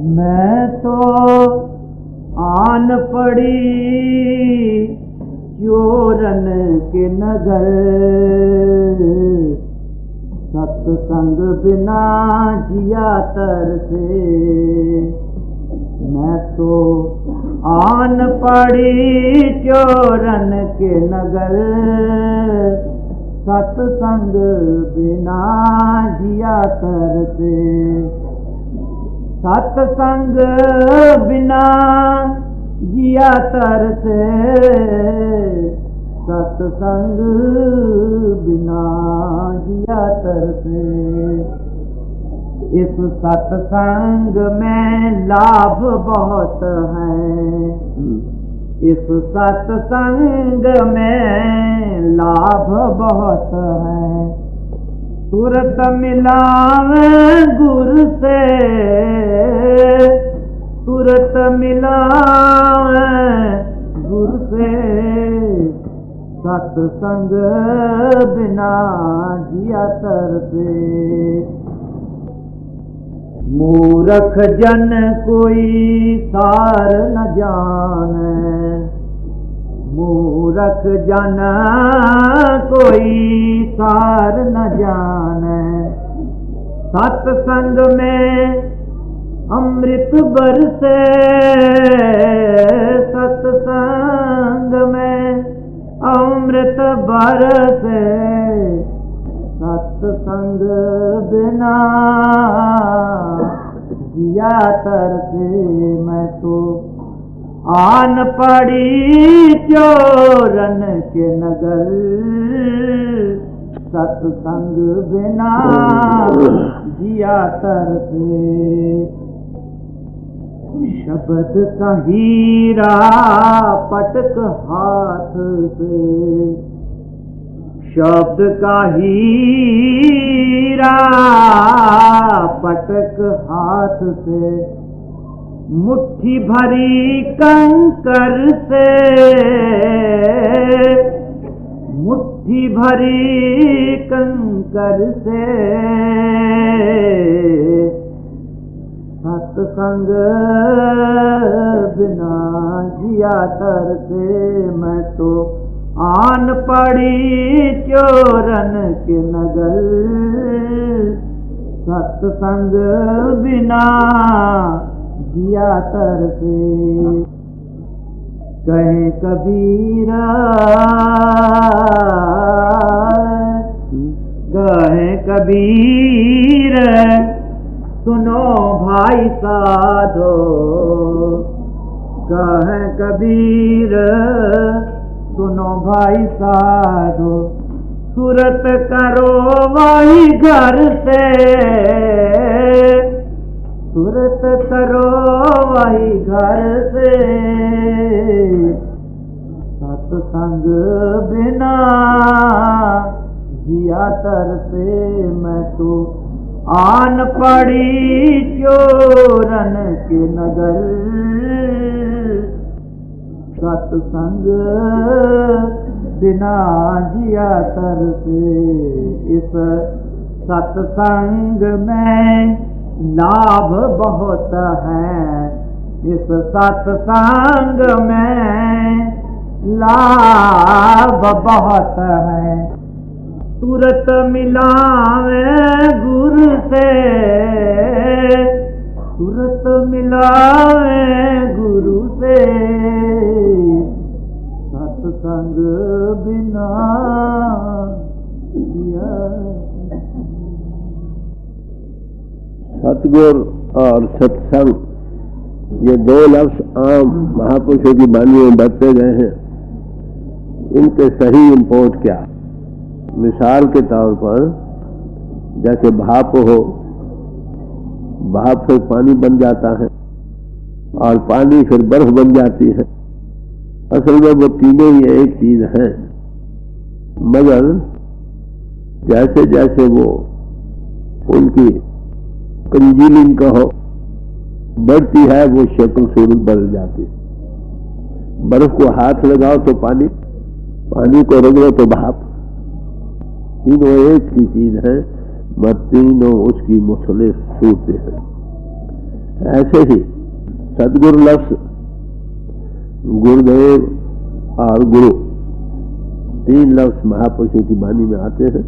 मैं तो आन पड़ी चोरन के नगर, सत्संग बिना जिया तरसे। मैं तो आन पड़ी चोरन के नगर, सत्संग बिना जिया तरसे। सत्संग बिना जिया तरसे, सत्संग बिना जिया तरसे। इस सत्संग में लाभ बहुत है, इस सत्संग में लाभ बहुत है। तुरत मिलावे गुरु से, तुरत मिलावे गुरु से। सत्संग बिना जिया तरसे। मूर्ख जन कोई सार न जाने, मूर्ख जन कोई सार न जाने। सत्संग में अमृत बरसे, सत्संग में अमृत बरसे। सत्संग बिना जिया तरसे। मैं तो आन पड़ी चोरन के नगर, सत्संग बिना जिया तरसे। शब्द का हीरा पटक हाथ से, शब्द का हीरा पटक हाथ से। मुट्ठी भरी कंकर से, मुट्ठी भरी कंकर से। सत्संग बिना जिया तरसे। मैं तो आन पड़ी चोरन के नगर, सत्संग बिना जिया तरसे। कहे कबीरा, कहे कबीर सुनो भाई साधो। कहे कबीर सुनो भाई साधो। सूरत करो वही घर से, सूरत करो वही घर से। सत्संग बिना जिया तरसे। मैं तो आन पड़ी चोरन के नगर, सत्संग बिना जिया तरसे। इस सत्संग में लाभ बहुत है, इस सत्संग में लाभ बहुत है। तुरत मिलावे गुरु से, तुरत मिलावे गुरु से। सत्संग बिना जिया। सतगुर और सत्संग, ये दो लफ्ज आम महापुरुषों की वाणी में बरते गए हैं। इनके सही इंपोर्ट क्या? मिसाल के तौर पर जैसे भाप हो, भाप से पानी बन जाता है और पानी फिर बर्फ बन जाती है। असल में वो तीनों ही एक चीज है, मगर जैसे जैसे वो उनकी कंजीलिंग कहो बढ़ती है, वो शक्ल सूरत बदल जाती है। बर्फ को हाथ लगाओ तो पानी, पानी को रगड़ो तो भाप। तीनों एक ही चीज है, मगर तीनों उसकी मुख्तलिफ सूरतें हैं। ऐसे ही सदगुरु लफ्ज, गुरुदेव और गुरु, तीन लफ्ज महापुरुषों की वाणी में आते हैं।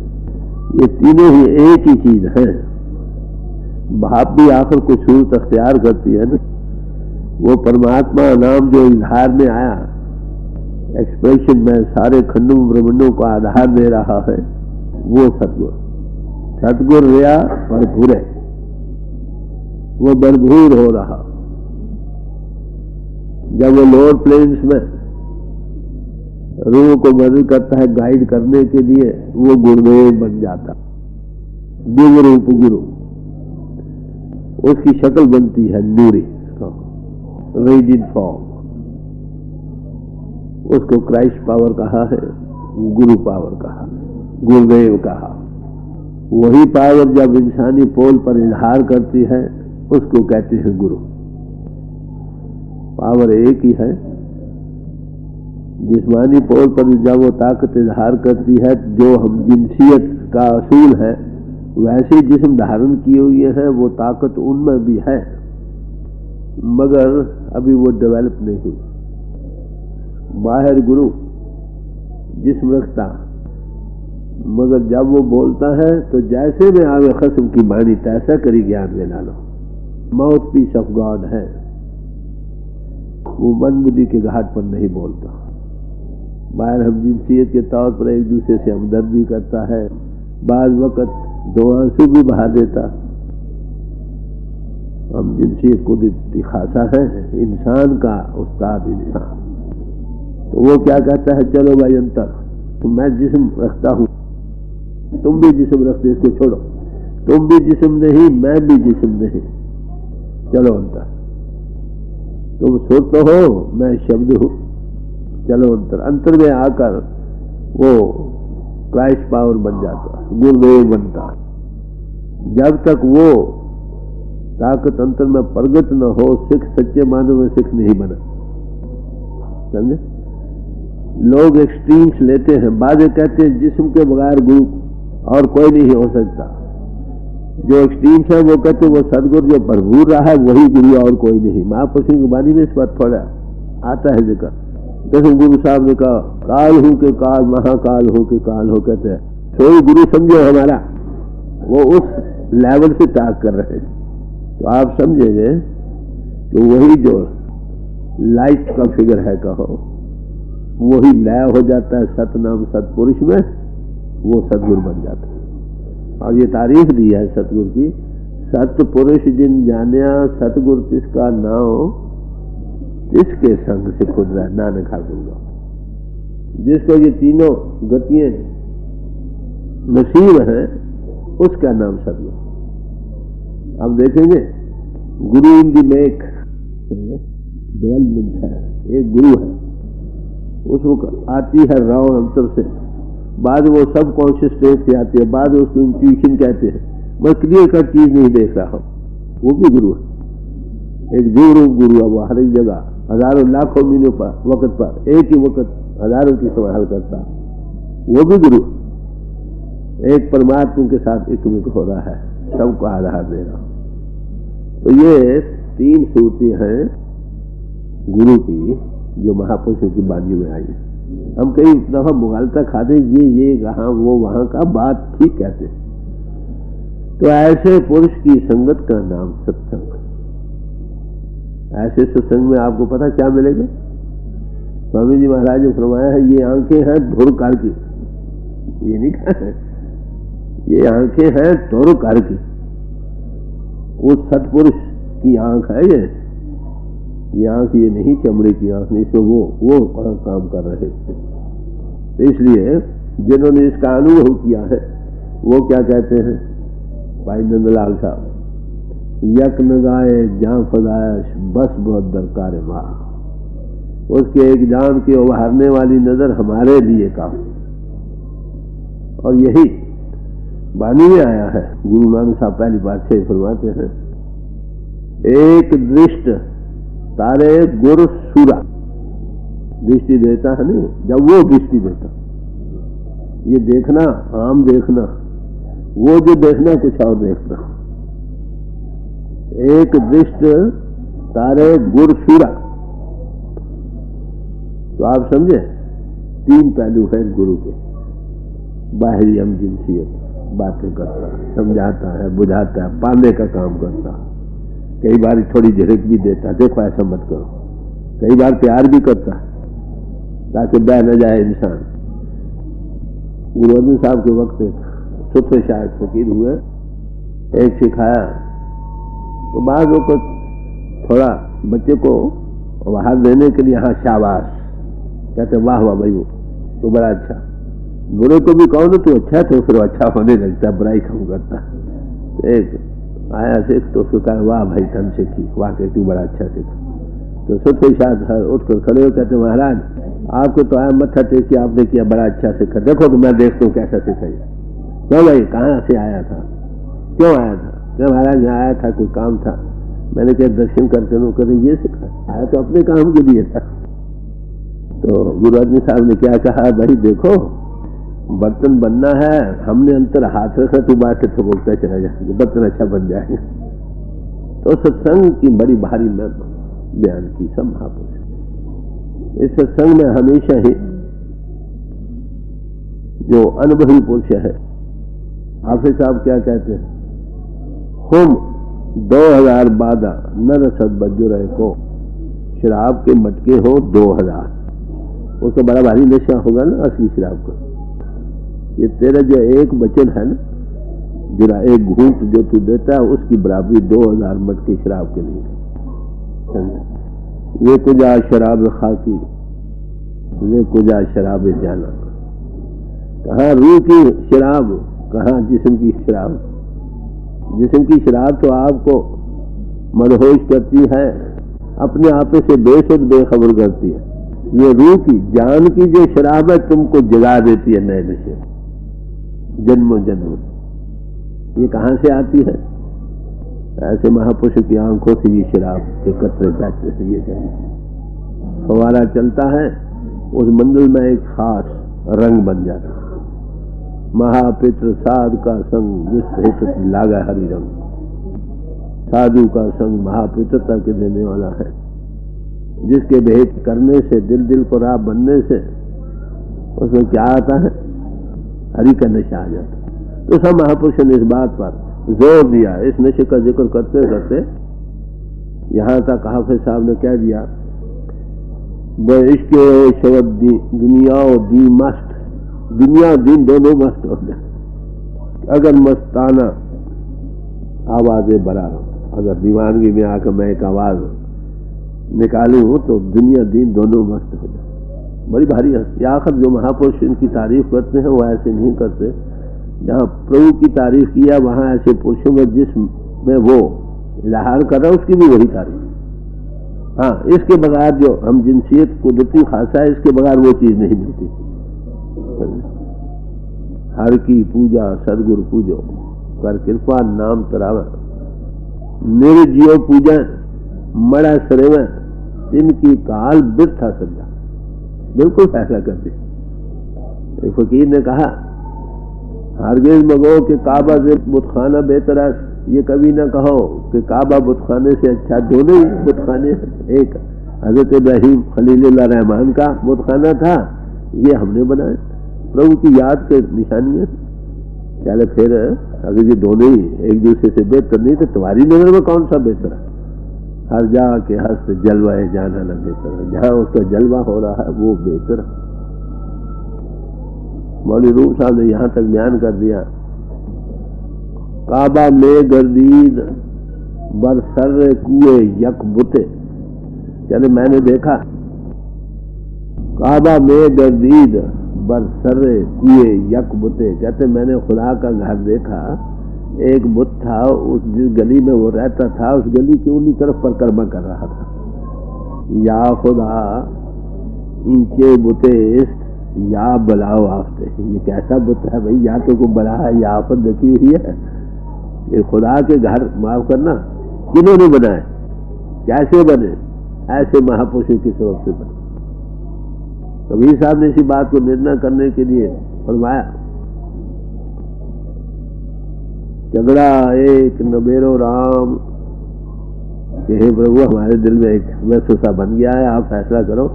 ये तीनों ही एक ही चीज है। भाप भी आखिर को सूरत अख्तियार करती है ना। वो परमात्मा नाम जो इजहार में आया, एक्सप्रेशन में सारे खंडों ब्रह्मांडों को आधार दे रहा है, वो सतगुरु। सतगुरु रिया भरपूर है, वो भरपूर हो रहा। जब वो लोअर प्लेन्स में रूह को मदद करता है गाइड करने के लिए, वो गुरुदेव बन जाता, दिव्य रूप गुरु। उसकी शक्ल बनती है नूरी, रेडिएंट फॉर्म। उसको क्राइस्ट पावर कहा है, गुरु पावर कहा, गुरुदेव कहा। वही पावर जब इंसानी पोल पर इजहार करती है, उसको कहते हैं गुरु। पावर एक ही है। जिस्मानी पोल पर जब वो ताकत इजहार करती है, जो हम जिनसियत का असूल है, वैसे जिस्म धारण किए हुए हैं, वो ताकत उनमें भी है, मगर अभी वो डेवलप नहीं हुई। बाहर गुरु जिस्म रखता, मगर जब वो बोलता है तो जैसे में आवे खस्म की बाणी तैसा करी ज्ञान में डालो। माउथ पीस ऑफ गॉड है। वो मन बुद्धि के घाट पर नहीं बोलता। बाहर हम जिनसियत के तौर पर एक दूसरे से हमदर्दी करता है, बाद वक़्त दो आंसू भी बहा देता। हम जिनसियत को दिखाता है, इंसान का उस्ताद इंसान। तो वो क्या कहता है, चलो भाई अंतर, तो मैं जिस्म रखता हूं, तुम भी जिस्म रखते, इसको छोड़ो। तुम भी जिस्म नहीं, मैं भी जिस्म नहीं, चलो अंतर। तुम सुर तो हो, मैं शब्द हूं, चलो अंतर। अंतर में आकर वो क्राइस्ट पावर बन जाता, गुरुदेव बनता। जब तक वो ताकत अंतर में प्रगट न हो, सिख सच्चे मानव में सिख नहीं बना। समझे? लोग एक्सट्रीम्स लेते हैं, बातें कहते हैं जिस्म के बगैर गुरु और कोई नहीं हो सकता। जो एक्सट्रीम्स है वो कहते हैं वो सदगुरु जो भरपूर रहा है वही गुरु और कोई नहीं। महापुरुषों की वाणी में इस बात थोड़ा आता है जिक्र। जैसे गुरु साहब ने कहा, काल हूं के काल, महाकाल हो के काल हो, कहते हैं सोई गुरु समझो हमारा। वो उस लेवल से त्याग कर रहे हैं। तो आप समझेंगे कि वही जो लाइट का फिगर है कहो, वही लय हो जाता है सतनाम सतपुरुष में, वो सतगुरु बन जाता है। और ये तारीफ दी है सतगुरु की, सतपुरुष जिन जानिया सतगुरु तिसका नाम, इसके संग से खुद रह नानक हर दूंगा। जिसको ये तीनों गतियां नसीब है, उसका नाम सतगुरु। अब देखेंगे गुरु इन दी मेक डेवलपमेंट है, एक गुरु है, उसको आती है राव अंतर से, बाद वो सब कॉन्शियस स्टेट से आती है, बाद उसको इंट्यूशन कहते हैं। मैं क्लियर कट चीज नहीं देख रहा हूं, वो भी गुरु है। एक जीव रूप गुरु है, वो हर एक जगह हजारों लाखों मीलों पर वक्त पर एक ही वक्त हजारों की संभाल करता, वो भी गुरु। एक परमात्मा के साथ एकमिक हो रहा है, सबको आधार दे रहा। तो ये तीन सूरतें हैं गुरु की, जो महापुरुषों की वाणी में आई है। हम कई दफा मुगालता खाते, ये कहाँ वो वहां का, बात ठीक कहते। तो ऐसे पुरुष की संगत का नाम सत्संग। ऐसे सत्संग में आपको पता क्या मिलेगा? स्वामी जी महाराज ने फरमाया है, ये आंखें हैं धुर कार की। ये नहीं कहा, ये आंखें हैं धुर कार की। उस सतपुरुष की आंख है ये आंख, ये नहीं चमड़े की आंख नहीं, इसमें वो काम कर रहे थे। तो इसलिए जिन्होंने इसका अनुभव किया है, वो क्या कहते हैं भाई नंदलाल साहब, यक न गाए जान फजायश बस बहुत दरकार माँ। उसके एक जान की उभारने वाली नजर हमारे लिए काम। और यही वाणी में आया है। गुरु नानक साहब पहली बात से फरमाते हैं, एक दृष्ट तारे गुरु सूरा दृष्टि देता है ना, जब वो दृष्टि देता, ये देखना आम देखना, वो जो देखना कुछ और देखना। एक दृष्ट तारे गुर सूरा। तो आप समझे, 3 पहलू है गुरु के। बाहरी हम जिनसियत बातें करता है, समझाता है, बुझाता है, पाने का काम करता है, कई बार थोड़ी झिड़क भी देता है, देखो ऐसा मत करो, कई बार प्यार भी करता है ताकि बह न जाए इंसान। गुरु अर्जुन साहब के वक्त सुत्र शायद फकीर हुए, एक सिखाया तो बाद वो थोड़ा बच्चे को बाहर देने के लिए, हाँ शाबाश, कहते वाह वाह भाई वो तो बड़ा अच्छा। बुरे को भी कहो ना तू अच्छा है, तो फिर अच्छा होने लगता है, बुराई कम करता है। तो एक आया सिख तो फिर कहा वाह भाई तन सीखी, वाह के तू बड़ा अच्छा सीखा। तो सुत्र शायद उठकर खड़े हो, कहते महाराज आपको तो आया मत्था टेक किया, आपने किया बड़ा अच्छा सीखा, देखो तो मैं देखता हूँ कैसा सीखा। क्यों भाई कहाँ से आया था, क्यों आया था? क्या महाराज यहाँ आया था, कोई काम था। मैंने क्या दर्शन करते नो करे, ये सीखा, आया तो अपने काम के लिए था। तो गुरु अर्जुन साहब ने क्या कहा, भाई देखो बर्तन बनना है, हमने अंतर हाथ रखा, तू बात से थोपता चला जाएगा, बर्तन अच्छा बन जाएगा। तो सत्संग की बड़ी भारी में बयान की सब महापुरुष। इस सत्संग में हमेशा ही जो अनुभवी पुरुष है, हाफिज साहब क्या कहते हैं, हम 2000 बादा न रसद बज्जो रहे को, शराब के मटके हो 2000, वो तो बड़ा भारी नशा होगा ना असली शराब का। ये तेरा जो एक वचन है ना, जरा एक घूंट जो तू देता है, उसकी बराबरी 2000 मटके शराब के नहीं। वे कुजा शराब खाकी, वे कुजा शराब जाना, कहाँ रूह की शराब, कहाँ जिस्म की शराब। जिस्म की शराब तो आपको मदहोश करती है, अपने आप से बेसुध बेखबर करती है। ये रूह की जान की जो शराब है, तुमको जगा देती है नए नशे, जन्मों जन्म। ये कहाँ से आती है? ऐसे महापुरुष की आंखों से ये शराब के कतरे बहते से ये जाए, फवारा चलता है, उस मंदिर में एक खास रंग बन जाता है। महापित्र साधु का संग जिस हेतु लागा हरि रंग, साधु का संग महापित्रता के देने वाला है, जिसके भेद करने से दिल दिल को राह बनने से उसमें क्या आता है, हरि का नशा आ जाता है। तो सब महापुरुषों ने इस बात पर जोर दिया। इस नशे का जिक्र करते करते यहां तक हाफिज साहब ने कह दिया, इश्क शब्द दुनिया और दी मस्त, दुनिया दिन दोनों मस्त हो जाए। अगर मस्ताना आवाजें बरा, अगर दीवानगी में आकर मैं एक आवाज निकालूं तो दुनिया दिन दोनों मस्त हो जाए। बड़ी भारी हस्ती। आखिर जो महापुरुष इनकी तारीफ करते हैं वो ऐसे नहीं करते। जहाँ प्रभु की तारीफ किया वहां ऐसे पुरुषों में जिसमें वो इजहार कर रहा है उसकी भी वही तारीफ। हाँ, इसके बगैर जो हम जिनसियत कुदरती खासा है, इसके बगैर वो चीज नहीं मिलती। हर की पूजा सदगुरु पूजो, कर कृपा नाम तराव, निर्जियो पूजा मड़ा सरेव, इनकी काल बिरथा समझा। बिल्कुल फैसला करते। एक फकीर ने कहा, हरगिज मगो कि काबा से बुतखाना बेहतर है। ये कभी ना कहो कि काबा बुतखाने से अच्छा, दोनों ही बुतखाने। एक हजरत इब्राहिम खलीलुल्लाह रहमान का बुतखाना था, ये हमने बनाया, प्रभु की याद के निशानी है। चले फिर अगर ये दोनों ही एक दूसरे से बेहतर नहीं तो तुम्हारी नजर में कौन सा बेहतर है? हर जा के हस्त जलवा है जाना न बेहतर है, जहां उसका जलवा हो रहा है वो बेहतर है। मौलवी रूम साहब ने यहां तक बयान कर दिया, काबा में गर्दीद बरसर कुए यक बुते। चले मैंने देखा काबा में गर्दीद बरसर कुए यक बुते, कहते मैंने खुदा का घर देखा, एक बुत था, उस जिस गली में वो रहता था उस गली की उन्हीं तरफ परिक्रमा कर रहा था। या खुदा ईंचे बुते या बलाओ आफते। ये कैसा बुत है भाई, या तो को बला है या आफत रखी हुई है। ये खुदा के घर माफ करना किन्होंने बनाए, कैसे बने? ऐसे महापुरुषों की सबब से बने। कबीर साहब ने इसी बात को निर्णय करने के लिए फरमाया, झगड़ा एक नबेरो राम कि हे प्रभु हमारे दिल में एक वैसा बन गया है, आप फैसला करो।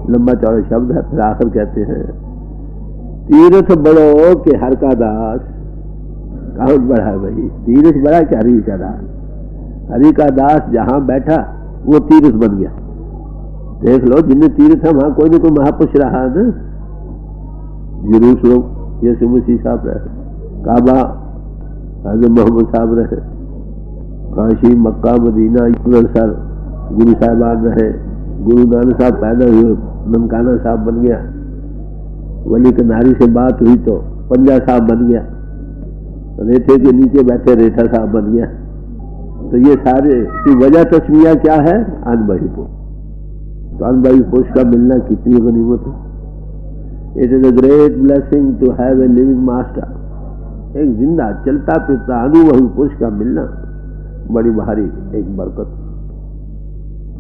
लंबा चौड़ा शब्द है। फिर आखिर कहते हैं तीर्थ बड़ो के हर का दास। कौन बड़ा है भाई? तीर्थ बड़ा क्या? हरि का दास। हरि का दास जहां बैठा वो तीर्थ बन गया। देख लो जिन्हें तीर्थ है वहां कोई न कोई महापुरुष रहा है ना। जेरूसलम यीशु मसीह साहब रहे, काबा हज़रत मोहम्मद साहब रहे, काशी मक्का मदीना अमृतसर गुरु साहिबान रहे, गुरु नानक साहब पैदा हुए, ननकाना साहब बन गया, वली कनारी से बात हुई तो पंजा साहब बन गया, रेठे के नीचे बैठे रेठा साहब बन गया। तो ये सारे की वजह तस्मिया क्या है? अनबही पुरुष। तो अनबही पुरुष का मिलना कितनी गनीमत है। It is a great blessing to have a living master. एक जिंदा चलता फिरता अनुभवी पुरुष का मिलना बड़ी भारी एक बरकत।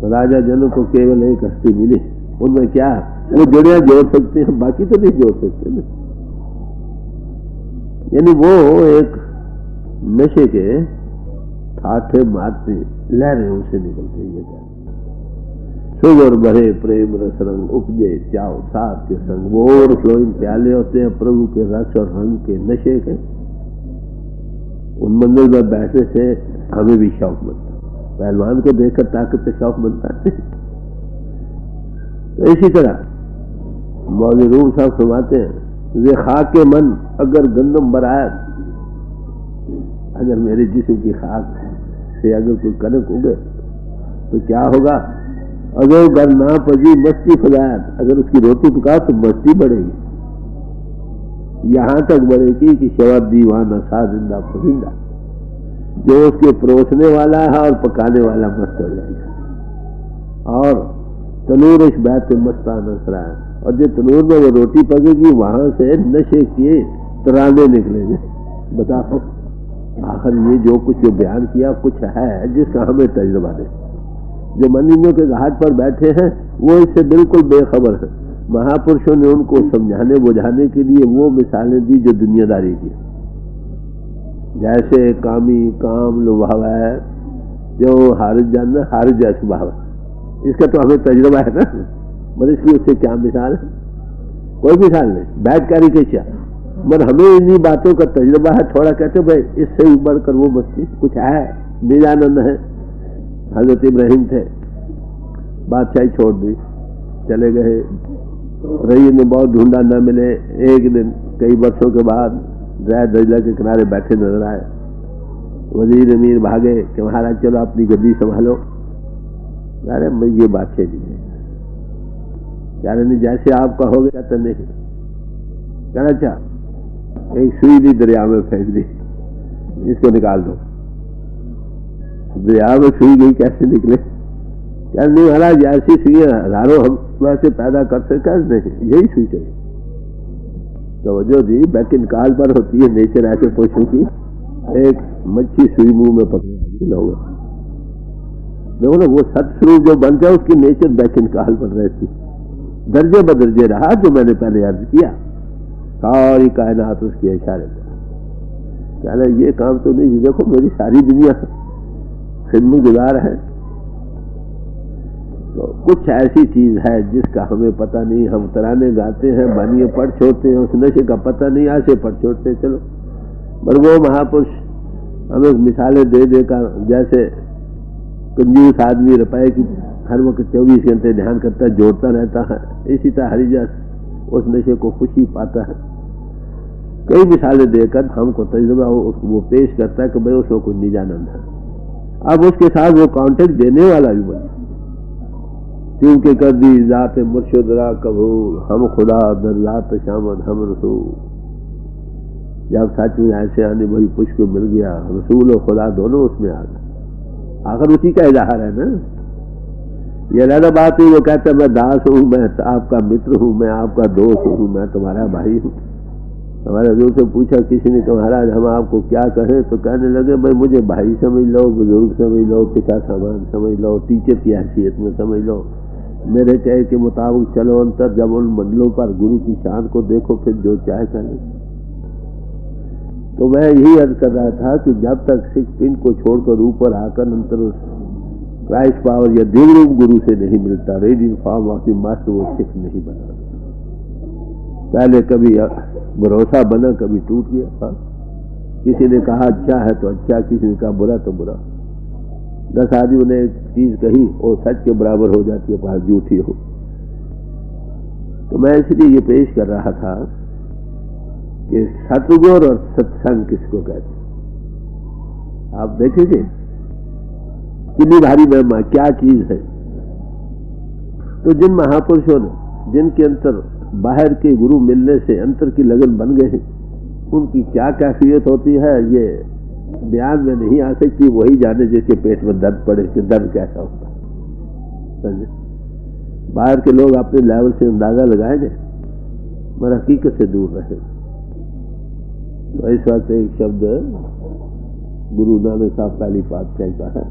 तो राजा जनों को केवल एक हस्ती मिली, उनमें क्या वो जोड़ियां जोड़ सकते हैं, बाकी तो नहीं जोड़ सकते ना। यानी वो एक नशे के ठाठे मारते लहरें उसे निकलते। ये क्या सुगर भरे प्रेम रस रंग उपजे चाव साथ के संग। वो ओवरफ्लोइंग प्याले होते हैं प्रभु के रस और रंग के नशे के। उन मंदिर में बैठने से हमें भी शौक बनता है। पहलवान को देखकर ताकत से शौक बनता है। तो इसी तरह मौलवी रूम साहब फरमाते हैं ये खाक के मन अगर गंदम बरात। अगर मेरे जिस्म की खाक से अगर कोई कनक उगे तो क्या होगा? अगर घर ना पजी मस्ती फजायत। अगर उसकी रोटी पका तो मस्ती बढ़ेगी, यहां तक बढ़ेगी कि शवा दीवाना सा जिंदा पजिंदा। जो उसके परोसने वाला है और पकाने वाला मस्त हो जाएगा। और तनूर इस बैत मस्ताना सरा है। और जो तनूर में वो रोटी पकेगी वहां से नशे के तराने निकलेंगे। बताओ आखिर ये जो कुछ जो बयान किया कुछ है जिसका हमें तजुर्बा दे। जो मंदिरों के घाट पर बैठे हैं वो इससे बिल्कुल बेखबर है। महापुरुषों ने उनको समझाने बुझाने के लिए वो मिसालें दी जो दुनियादारी की। जैसे कामी काम लुभावा है, जो हार जाना हार जा स्वभाव। इसका तो हमें तजुर्बा है ना। मतलब इसकी उससे क्या मिसाल है? कोई मिसाल नहीं। बैठकारी के क्या मगर हमें इन्हीं बातों का तजुर्बा है। थोड़ा कहते भाई इससे बढ़कर वो मस्ती कुछ है, निजानंद है। हजरत इब्राहिम थे, बादशाही छोड़ दी, चले गए। रईस ने बहुत ढूंढा, न मिले। एक दिन कई वर्षों के बाद दरिया के किनारे बैठे नजर आए। वजीर अमीर भागे कि महाराज चलो अपनी गद्दी संभालो। अरे मैं ये बादशाह जी है। कह रहे नहीं जैसे आप कहोगे। कहते नहीं। कहना अच्छा एक सुई ली दरिया में फेंक दी, इसको निकाल दो। दरिया में सुई गई कैसे निकले? क्या नहीं महाराज ऐसी सुई हजारों हम वैसे पैदा कर सकते नहीं, यही सुई चाहिए। तो जो जी बैकिन काल पर होती है नेचर ऐसे पशु की। एक मच्छी सुई मुंह में पकड़ लोगे देखो ना, वो सतस्वरूप जो बन जाए उसकी नेचर बैकिन काल पर रहती। दर्जे बदर्जे रहा जो मैंने पहले अर्ज किया। सारी कायनात उसके इशारे पर। कहना ये काम तो नहीं, देखो मेरी सारी दुनिया खिदमत गुजार है। तो कुछ ऐसी चीज है जिसका हमें पता नहीं। हम तराने गाते हैं, बानिए पढ़ छोड़ते हैं, उस नशे का पता नहीं, ऐसे पढ़ छोड़ते चलो। पर वो महापुरुष हमें मिसालें दे देकर, जैसे कंजूस आदमी रुपए की हर वक्त 24 घंटे ध्यान करता है, जोड़ता रहता है, इसी तरह हरिजस उस नशे को खुशी पाता है। कई मिसालें देकर हमको तजुर्बा वो पेश करता है कि भाई उसको कुछ निजानंद है। अब उसके साथ वो कॉन्टेक्ट देने वाला भी बना, क्योंकि कर दी जात मुर्शिद रा कबूल, हम खुदा दर्जात शामद हम रसूल। जब सच में ऐसे आने वही पुष्प को मिल गया, रसूल और खुदा दोनों उसमें आ गए। आखिर उसी का इजहार है ना। ये अलग बात है, वो कहता है मैं दास हूँ, मैं आपका मित्र हूँ, मैं आपका दोस्त हूँ, मैं तुम्हारा भाई हूँ। हमारे हजूर से पूछा किसी ने, महाराज हम आपको क्या कहें? तो कहने लगे भाई मुझे भाई समझ लो, बुजुर्ग समझ लो, पिता समान समझ लो, टीचर की हैसियत में समझ लो, मेरे कहे के मुताबिक चलो। अंतर जब उन मंडलों पर गुरु की शान को देखो, फिर जो चाहे करें। तो मैं यही अर्ज कर रहा था कि जब तक सिख पिंड को छोड़कर ऊपर आकर अंतर क्राइस्ट पावर या दिव्य गुरु से नहीं मिलता, radiant form of the master वो सिख नहीं बना। पहले कभी भरोसा बना, कभी टूट गया। हाँ? किसी ने कहा अच्छा है तो अच्छा, किसी ने कहा बुरा तो बुरा। 10 आदमियों ने एक चीज कही वो सच के बराबर हो जाती है, पास झूठी हो। तो मैं इसलिए ये पेश कर रहा था कि सतगुरु और सत्संग किसको कहते हैं। आप देखेंगे कितनी भारी महिमा, क्या चीज है। तो जिन महापुरुषों ने, जिनके अंतर बाहर के गुरु मिलने से अंतर की लगन बन गए हैं, उनकी क्या कैफियत होती है ये बयान में नहीं आ सकती। वही जाने जिसके पेट में दर्द पड़े कि दर्द कैसा होता है। समझे? बाहर के लोग अपने लेवल से अंदाजा लगाएंगे मगर हकीकत से दूर रहे। तो इस वक्त एक शब्द गुरु नानक साहब पहली पातशाही का है,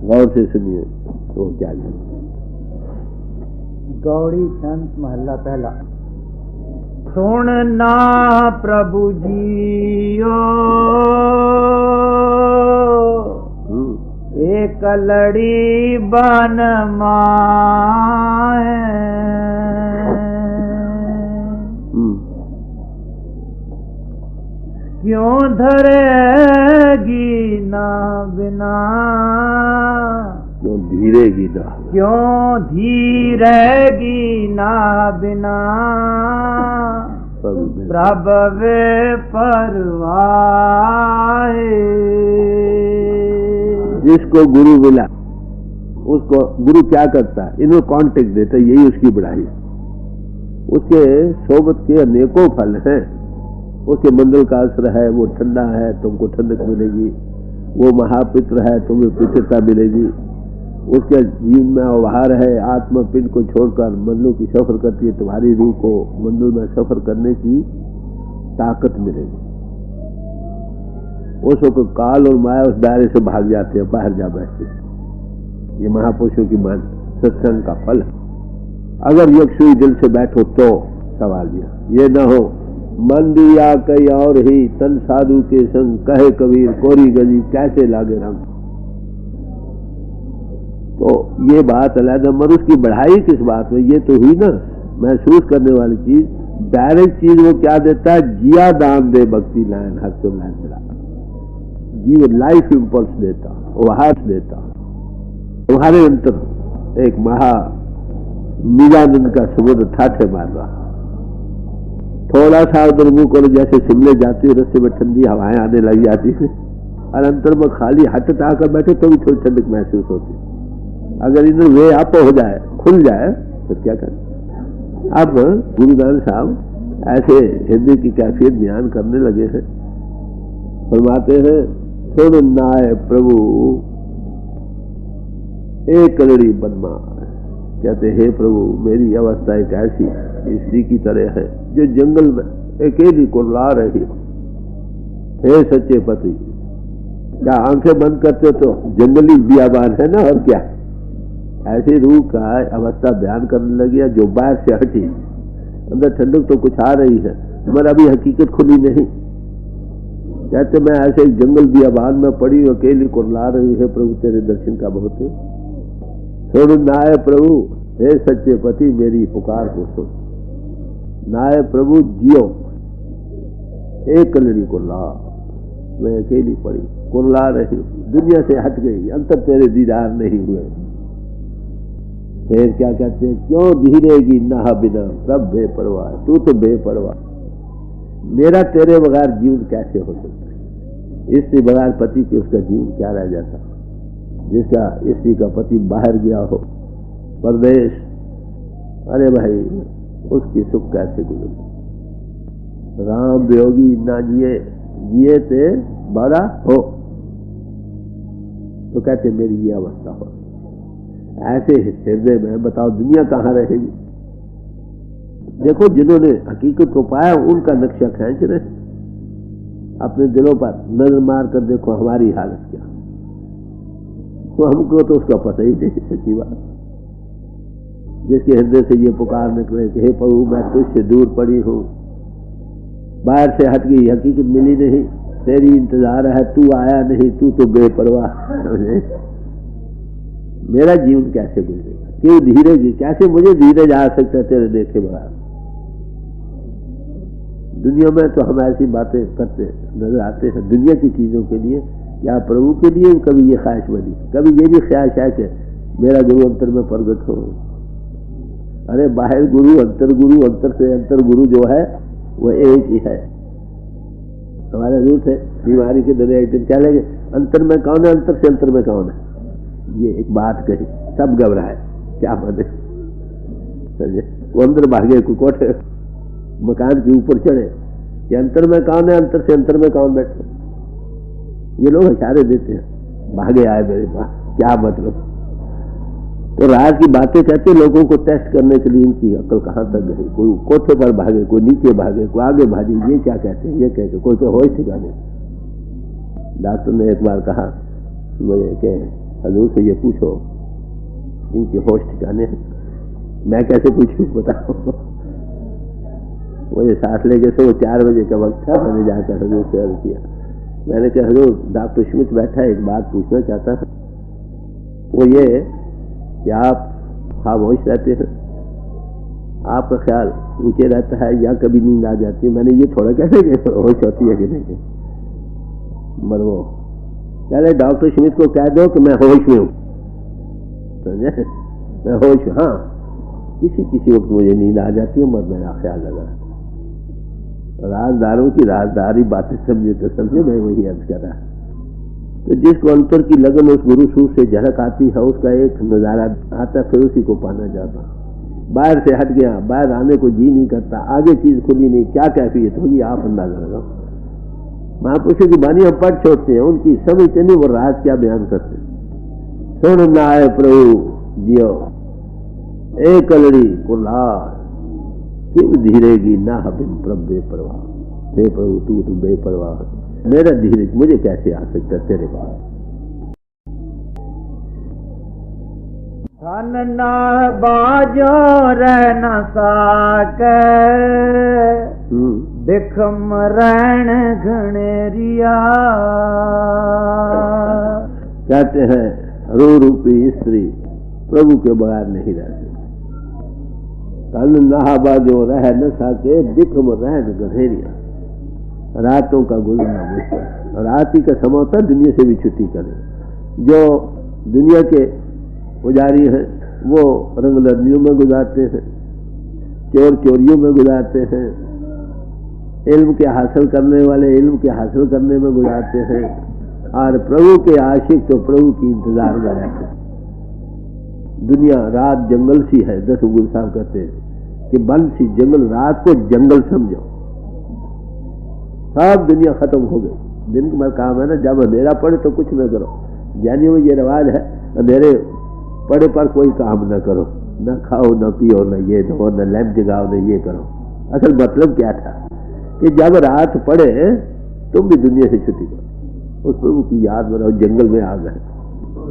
गौर से सुनिए तो क्या कहते। गौड़ी छंद महला पहला। सुनना प्रभु जियो एक लड़ी बन माए, क्यों धरेगी ना बिना, क्यों धीरेगी ना, क्यों धीरेगी ना बिना, प्रभु परवाए। जिसको गुरु मिला उसको गुरु क्या करता है, इन्हें कांटेक्ट देता है, यही उसकी बढ़ाई है। उसके सोबत के अनेकों फल हैं। उसके मंडल का असर है, वो ठंडा है तुमको ठंडक मिलेगी, वो महापित्र है तुम्हें पित्रता मिलेगी। उसके जीवन में व्यवहार है, आत्मा पिंड को छोड़कर मंडलों की सफर करती है, तुम्हारी रूह को मंडल में सफर करने की ताकत मिलेगी। उसको काल और माया उस दायरे से भाग जाते हैं, बाहर जा बैठते हैं। ये महापुरुषों की मान सत्संग का फल है। अगर यकसुई दिल से बैठो तो सवाल ये न हो मन दिया कई और ही तन साधु के संग, कहे कबीर कोरी गजी कैसे लागे रंग। तो ये बात अलग, मगर उसकी बढ़ाई किस बात में, ये तो हुई ना महसूस करने वाली चीज। डायरेक्ट चीज वो क्या देता है, जिया दान दे भक्ति लाइन हर तो लाइन मिला, जीवन लाइफ इंपल्स देता, उपहार देता। तुम्हारे अंतर एक महा नीलानंद का समुद्र ठाठे मार रहा। थोड़ा सा उधर मुंह करो, जैसे शिमले जाती है रस्ते में ठंडी हवाएं आने लग जाती है, और अंतर में खाली हट टाकर बैठे तो भी थोड़ी ठंडक महसूस होती है। अगर इधर वे आप हो जाए, खुल जाए तो क्या करें। अब गुरु नानक साहब ऐसे हिंदी की कैफियत बयान करने लगे हैं। फरमाते हैं सुन नाय प्रभु एक कलड़ी बनमा। कहते हे प्रभु मेरी अवस्था एक ऐसी स्त्री की तरह है जो जंगल में अकेली को ला रही। हे सच्चे पति, क्या आंखें बंद करते तो जंगली बियाबान है ना, और क्या। ऐसी रूह का अवस्था बयान करने लगी है जो बाहर से हटी, अंदर ठंडक तो कुछ आ रही है मगर अभी हकीकत खुली नहीं। कहते मैं ऐसे एक जंगल बियाबान में पड़ी अकेली को ला रही है, प्रभु तेरे दर्शन का बहुत है। सुन नाय प्रभु, हे सच्चे पति मेरी पुकार को सुन। नाय प्रभु जियो एक कलड़ी को ला, मैं अकेली पड़ी कुरला रही, दुनिया से हट गई, अंतर तेरे दीदार नहीं हुए। फिर क्या कहते हैं, क्यों धीरेगी नहा बिना सब बेपरवाह, तू तो बेपरवाह। मेरा तेरे बगैर जीवन कैसे हो सकता है। इससे बगैर पति के उसका जीवन क्या रह जाता। जिसका स्त्री का पति बाहर गया हो परदेश, अरे भाई उसकी सुख कैसे गुजरे। राम वियोगी ना जिए, जिए ते बड़ा हो। तो कहते मेरी ये अवस्था हो। ऐसे हृदय में बताओ दुनिया कहाँ रहेगी। देखो जिन्होंने हकीकत को पाया उनका नक्शा खींच रहे, अपने दिलों पर नजर मार कर देखो हमारी हालत क्या। तो हमको तो उसका पता ही नहीं सच्ची बात। जिसके हृदय से ये पुकार निकले कि हे प्रभु मैं तुझसे दूर पड़ी हूँ, बाहर से हट गई, हकीकत मिली नहीं, तेरी इंतजार है, तू आया नहीं, तू तो बेपरवाह। मेरा जीवन कैसे गुजरेगा, क्यों धीरेगी, कैसे मुझे धीरज आ सकता है तेरे देखे बगैर। दुनिया में तो हम ऐसी बातें करते नजर आते हैं दुनिया की चीजों के लिए, या प्रभु के लिए कभी ये ख्वाहिश बनी, कभी ये भी ख्वाहिश है कि मेरा गुरु अंतर में प्रगट हो। अरे बाहर गुरु, अंतर से अंतर गुरु जो है वो एक ही है। हमारे दूर थे बीमारी के दरिया एक दिन क्या लगे, अंतर में कौन है, अंतर से अंतर में कौन है। ये एक बात कही, सब घबराए, क्या बने। वो अंदर भागे, कोई कोठे मकान के ऊपर चढ़े, ये अंतर में कौन है, अंतर से अंतर में कौन बैठे। ये लोग इशारे देते हैं, भागे आए मेरे पास, क्या मतलब। तो राज की बातें कहते लोगों को टेस्ट करने के लिए इनकी अक्ल कहाँ तक गई। कोई कोठे पर भागे, कोई नीचे भागे, कोई आगे भागे, ये क्या कहते हैं, ये कहते, कोई तो होश ठिकाने। डॉक्टर ने एक बार कहा मुझे कि हजूर से ये पूछो इनके होश ठिकाने हैं। मैं कैसे पूछूं, बताओ। मुझे सांस लेके से वो 4 बजे का वक्त था, मैंने जाकर हजूर से अर्ज किया। मैंने कहा हजूर डॉक्टर स्मिथ बैठा है, एक बात पूछना चाहता है। वो ये कि आप खामोश रहते हैं, आपका ख्याल ऊंचे रहता है या कभी नींद आ जाती है। मैंने ये थोड़ा कैसे होश होती है कि नहीं, मरो। पहले डॉक्टर स्मिथ को कह दो कि मैं होश में हूं, समझे, मैं होश। हाँ, किसी वक्त मुझे नींद आ जाती है, मर मेरा ख्याल लगा। राजदारों की राजदारी बातें समझे तो समझे, मैं वही अर्ज कर रहा। तो जिसको अंतर की लगन उस गुरु सूर से झलक आती है, उसका एक नजारा आता, फिर उसी को पाना जाता। बाहर से हट गया, बाहर आने को जी नहीं करता, आगे चीज खुली नहीं, क्या कैफियत होगी आप अंदाजा लगाओ। महापुरुषों की बानी हम पढ़ छोड़ते हैं, उनकी समझते नहीं वो राज क्या बयान करते। सुन नाय प्रभु जियो एक कलड़ी कुल्हार, क्यों धीरेगी ना बिन प्रभ बेपरवाह। हे प्रभु तू तो बेपरवाह, मेरा धीरज मुझे कैसे आ सकता तेरे पास। धन ना बाजो रह न साके, बिखम रहन घनेरिया। कहते हैं रो रूपी स्त्री प्रभु के बगैर नहीं रह सकती। धन ना बाजो रह न साके, बिखम रहन घनेरिया। रातों का गुजरना मुश्किल, और रात ही का समय होता है दुनिया से भी छुट्टी करें। जो दुनिया के पुजारी हैं वो रंगलर्नियों में गुजारते हैं, चोर चोरियों में गुजारते हैं, इल्म के हासिल करने वाले इल्म के हासिल करने में गुजारते हैं, और प्रभु के आशिक तो प्रभु की इंतजार में रहते हैं। दुनिया रात जंगल सी है, दस उगुल साहब कहते हैं कि बंद सी जंगल, रात को जंगल समझो। सब दुनिया खत्म हो गई। दिन का काम है ना, जब अंधेरा पड़े तो कुछ न करो। जानिए में ये रिवाज है, अंधेरे पड़े पर कोई काम न करो, न खाओ न पियो, न ये दो, न लैंप जगाओ, न ये करो। असल मतलब क्या था कि जब रात पड़े तुम भी दुनिया से छुट्टी करो, उस प्रभु की याद बनाओ। जंगल में आ गए,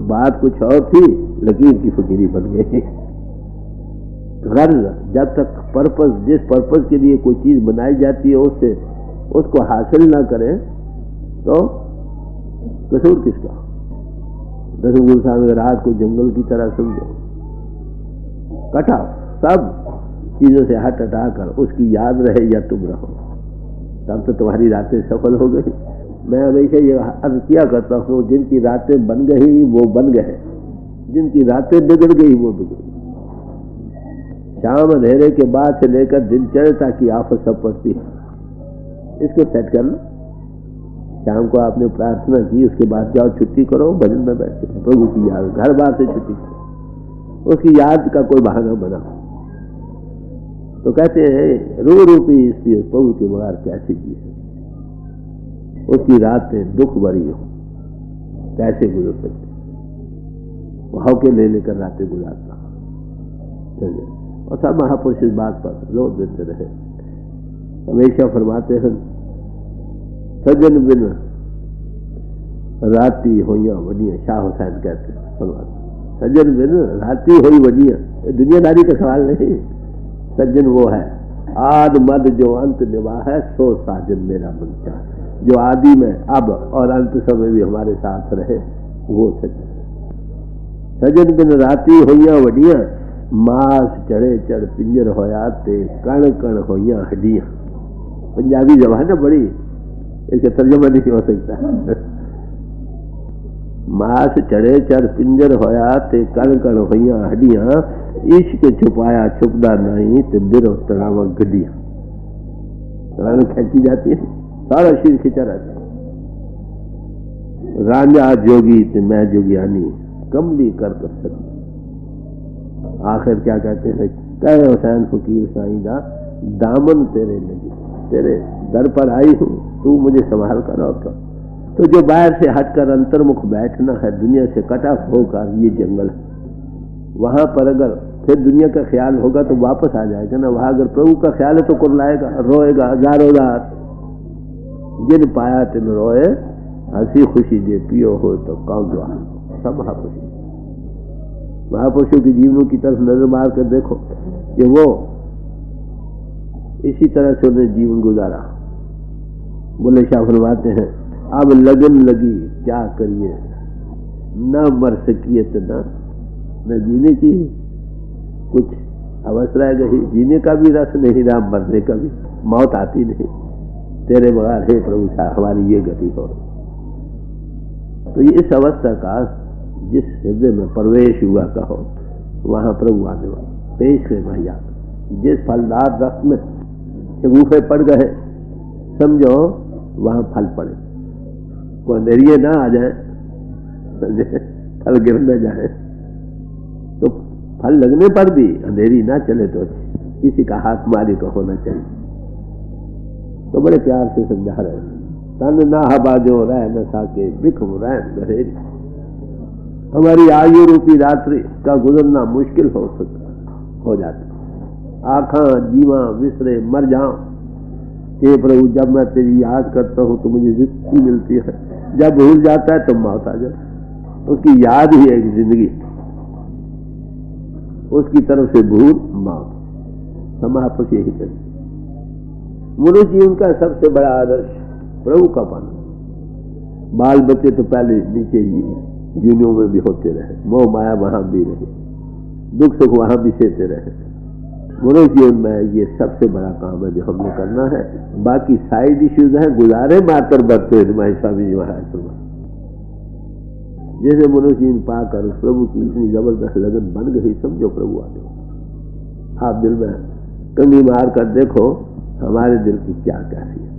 बात कुछ और थी, लकीर की फकीरी बन गई। गर्ज जब तक पर्पस, जिस पर्पस के लिए कोई चीज बनाई जाती है उसको हासिल ना करें तो कसूर किसका। दस गुरु साहब रात को जंगल की तरह समझो, कटा सब चीजों से हटा कर उसकी याद रहे या तुम रहो, तब तो तुम्हारी रातें सफल हो गई। मैं हमेशा ये अर्ज किया करता हूँ, जिनकी रातें बन गई वो बन गए, जिनकी रातें बिगड़ गई वो बिगड़ गई। शाम अंधेरे के बाद से लेकर दिनचर्या की आफत सब पड़ती है, इसको सेट कर लो। शाम को आपने प्रार्थना की, उसके बाद जाओ छुट्टी करो, भजन में बैठो, प्रभु की याद, घर बार से छुट्टी करो, उसकी याद का कोई बहाना बनाओ। तो कहते हैं रो रूपी स्त्री प्रभु के बगैर कैसे जिए, उसकी रातें दुख भरी हो, कैसे गुजर सकते। भाव के ले लेकर रातें गुजारता। चलिए, और सब महापुरुष इस बात पर जोर देते रहे, हमेशा फरमाते हैं सज्जन बिन राती होइया वडिया। शाह हुसैन कहते हैं फरमाते, सज्जन बिन राती होई वडिया। दुनियादारी का सवाल नहीं, सज्जन वो है आद मद जो अंत निभा है, सो साजन मेरा मन चाहे। जो आदि में अब और अंत समय भी हमारे साथ रहे वो सज्जन। सजन बिन राती होइया वडियां, मास चढ़े चढ़ पिंजर होया ते कण कण होइया हड्डियां। पंजाबी जबान है बड़ी, इसका तर्जुमा नहीं हो सकता। मास चढ़े चढ़ पिंजर होया ते कण कण होइया हड्डियां, इश्क छुपाया छुपदा नहीं ते बिरो तड़ावा गड्डियां। तड़ावा खींची जाती है, सारा शरीर खींचा रहता है। रांझा जोगी ते मैं जोगियानी, कमली कर सकती। आखिर क्या कहते हैं, कहे हुसैन फकीर साईं दा, दामन तेरे लगी, तेरे दर पर आई हूं, तू मुझे संभाल कर और कर। तो जो बाहर से हटकर अंतर्मुख बैठना है, दुनिया से कटा होकर, ये जंगल है। वहां पर अगर फिर दुनिया का ख्याल होगा तो वापस आ जाएगा ना। वहां अगर प्रभु का ख्याल है तो कुरलाएगा, रोएगा हजारों रात। जिन पाया तिन रोए, हंसी खुशी जे पियो हो तो कौन दुआ। सब महापुरुष, महापुरुषों के जीवनों की तरफ नजर मार कर देखो कि वो इसी तरह से उन्हें जीवन गुजारा। बोले शाह फरमाते हैं, अब लगन लगी क्या करिए, न मर सकिए तो न जीने की कुछ अवसर रह गई। जीने का भी रस नहीं रहा, मरने का भी, मौत आती नहीं। तेरे बगैर हे प्रभु साहब हमारी ये गति हो। तो ये इस अवस्था का जिस हृदय में प्रवेश हुआ कहो, वहां प्रभु आने वाला पेश है भैया। जिस फलदार रस में शगुफे पड़ गए, समझो वहां फल पड़े। वो अंधेरिये ना आ जाए, फल गिर न जाए, तो फल लगने पर भी अंधेरी ना चले तो किसी का हाथ मारी का होना चाहिए। तो बड़े प्यार से समझा रहे हैं, तन ना हबाजो रह न साके बिखम रह गहेरी। हमारी आयु रूपी रात्रि का गुजरना मुश्किल हो जाता। आँखा जीवा विसरे मर जाऊं, हे प्रभु जब मैं तेरी याद करता हूं तो मुझे जिंदगी मिलती है, जब भूल जाता है तो मौत आ जाती। उसकी याद ही एक जिंदगी, उसकी तरफ से भूल मौत। समापुरुष यही करते। मनुष्य जीवन का सबसे बड़ा आदर्श प्रभु का पाना। बाल बच्चे तो पहले नीचे ही जीवनों में भी होते रहे, मोह माया वहां भी रहे, दुख सुख वहां भी सहते रहे। मनुष्य जीवन में ये सबसे बड़ा काम है जो हमने करना है। बाकी साइड इश्यूज हैं, गुजारे मातर बरते स्वामी जी महाराज। जैसे मनुष्य जीवन पाकर प्रभु की इतनी जबरदस्त लगन बन गई, समझो प्रभु आने वाला। आप दिल में कंगी मार कर देखो हमारे दिल की क्या कैसी है।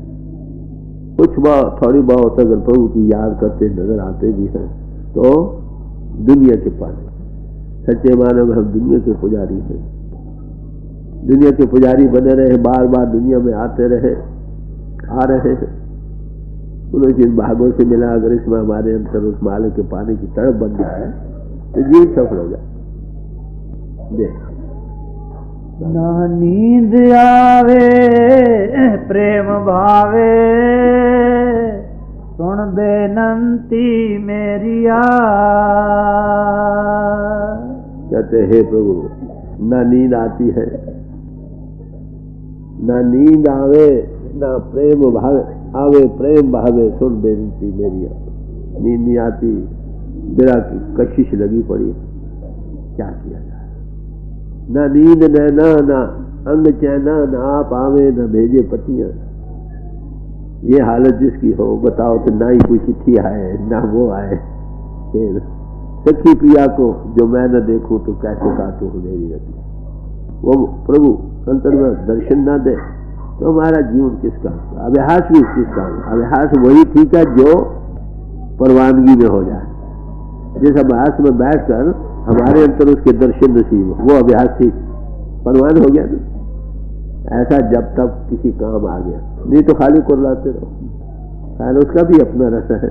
कुछ बहुत थोड़ी बहुत अगर प्रभु की याद करते नजर आते भी हैं तो दुनिया के पास सच्चे मानो में हम दुनिया के पुजारी हैं। दुनिया के पुजारी बने रहे, बार बार दुनिया में आते रहे, आ रहे हैं। उन्हें जिन भागों से मिला, अगर इसमें हमारे अंतर उस माले के पानी की तड़प बन जाए तो जीवन सफल हो जाए। देख ना नींद आवे प्रेम भावे, सुन बेनंती मेरिया। कहते हे प्रभु, ना नींद आती है, ना नींद आवे, ना प्रेम भावे आवे, प्रेम भावे सुन बेनती मेरिया। नींद नहीं आती, बिरा की कशिश लगी पड़ी, क्या किया जाए। न नींद नैना, ना अंग चैना, न आप आवे न भेजे पतियां। ये हालत जिसकी हो बताओ तो ना ही कोई चिट्ठी आए ना वो आए। फिर सखी पिया को जो मैं न देखूं तो कैसे काटूं मेरी रखी। वो प्रभु अंतर में दर्शन ना दे तो हमारा जीवन किसका, अभ्यास भी किसका। अभ्यास वही ठीक है जो परवानगी में हो जाए। जिस अभ्यास में बैठकर हमारे अंतर उसके दर्शन नसीब, वो अभ्यास ठीक परवान हो गया ना। ऐसा जब तक किसी काम आ गया, नहीं तो खाली कुरलाते रहो। खैर उसका भी अपना रस है।